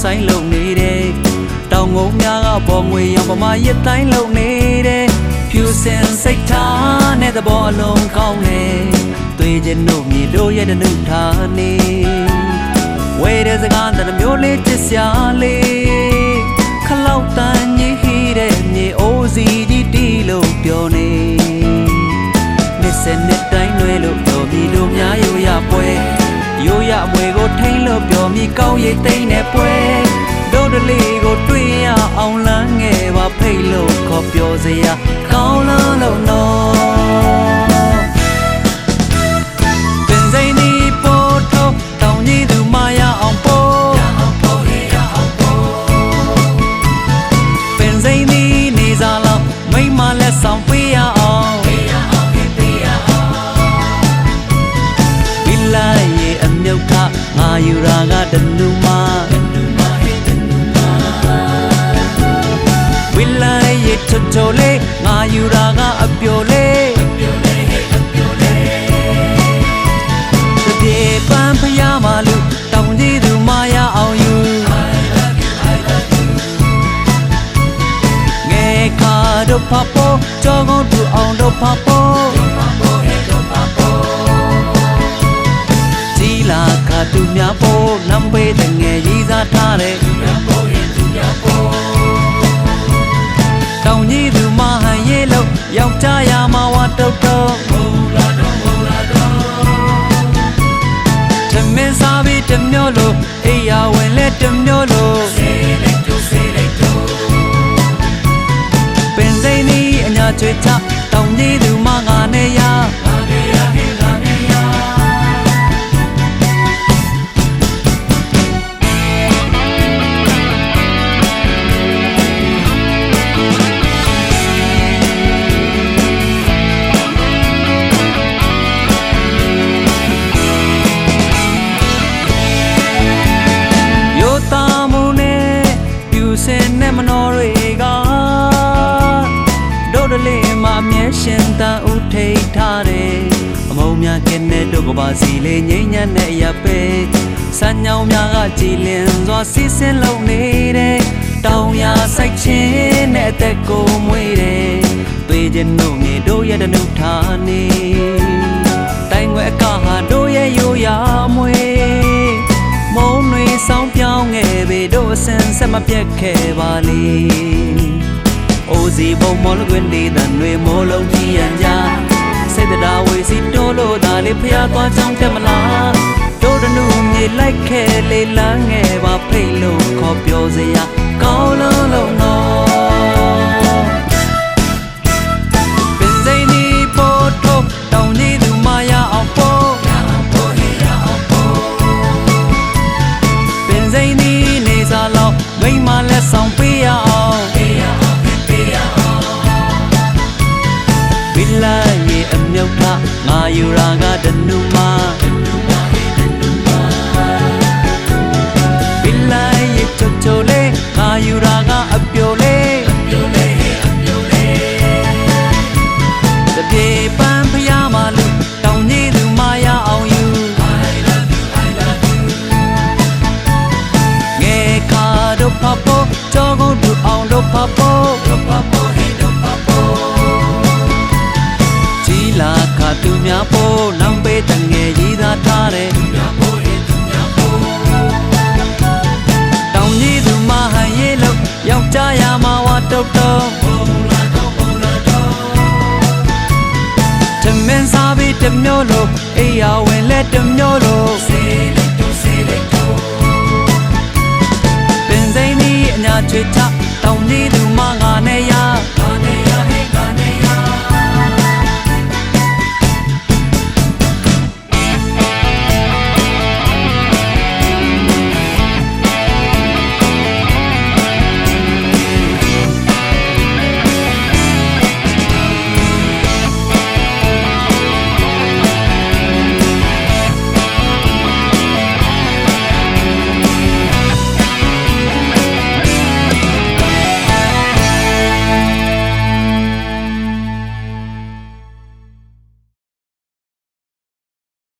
ဆိုင်လုံနေတယ်တောင်ငုံများကပေါ်ငွေရောင်ပမာရစ်တိုင်းလုံနေတယ်ဖြူစင်စိတ်ထားနဲ့သဘောအလုံးကောင်းတယ်တွေ့ချင်တို့မြေတို့ရဲ့တနုထားနေဝဲတဲ့စကားတနှမျိုးလေးချစ်စရာလေးခလောက်တန်ကြီးဟီးတဲ့မြေအိုးစီကြီးတီးလို့ပြောနေနှစ်စနစ်တိုင်းလွဲလို့ပြောပြီးတို့များရိုးရပွဲရိုးရအမွေကိုထိန်လို့ပြောမိကောင်းရိတ်သိမ့်တဲ့ပွဲတို့တလေးကိုတွေ့ရအောင်လမ်းငယ်ပါဖိတ်လို့ခေါ်ပြောစရာကောင်းလို့နော်ပင်စိန်ဒီပို့ထုတ်တောင်းကြီးသူမရအောင်ပို့ပင်စိန်ဒီနေစားလောက်မိမလက်ဆောင်ပေးရအောင်မြုပ်ခငါယူရာကတနူမဝိလာရဲ့ချွတ်ချိုလေးငါယူရာကအပြိုလေးတပြေပန်းဖျားမလူတောင်ကြီးသူမရအောင်ယူငယ်ခါတို့ဖဖို့ကြောကုန်းသူအောင်တို့ဖဖို့လာကသူများဖို့နံပေးတဲ့ငယ်ရေးစားထားတဲ့သူများဖို့တောင်ကြီးသူမဟန်ရေးလို့ယောက်ျားရမှာဝတုတ်တော့သမင်းစားပြီးတမျိုးလို့အိယာဝင်လဲတမျိုးလို့ပင်စိမ့်នេះအညာချွေချတောင်ကြီးသူမငါနဲ့ရမနောတွေကတို့တလေးမှာအမြဲရှင်တန်ဦးထိတ်ထားတယ်အမုံများကင်းတဲ့တို့ကပါစီလေးငိမ့်ညံ့တဲ့အရာပဲစံညောင်များကကြည်လင်စွာစီးဆင်းလုံနေတယ်တောင်ရစိုက်ချင်းနဲ့အသက်ကိုမွေးတယ်တွေ့ချင်တို့မြေတို့ရဲ့တနုထားနေတိုင်းွယ်အကဟာတို့ရဲ့ရိုးရာမွေးမုံတွေဆောင်ပြောင်းငယ်ပေတို့အစင်ဆက်မပြတ်ခဲ့ပါလေအိုစီဘုံမော်လကွင်းဒီတန်တွေမိုးလုံးကြီးရန်ကြစိတ်တရားဝေစီတိုးလို့ဒါလေးဖျားသွားချောင်းတက်မလားတို့တနုမြေလိုက်ခဲ့လေလမ်းငယ်ပါဖိတ်လို့ခေါ်ပြောစရာကောင်းလို့နော်ပင်စိမ့်ဒီပို့ထုတ်တောင်းကြီးသူမရအောင်ပို့မိမလက်ဆောင်ပေးရအောင်ဝိလာရဲ့အမြုပ်ခငါယူရာကတနူမ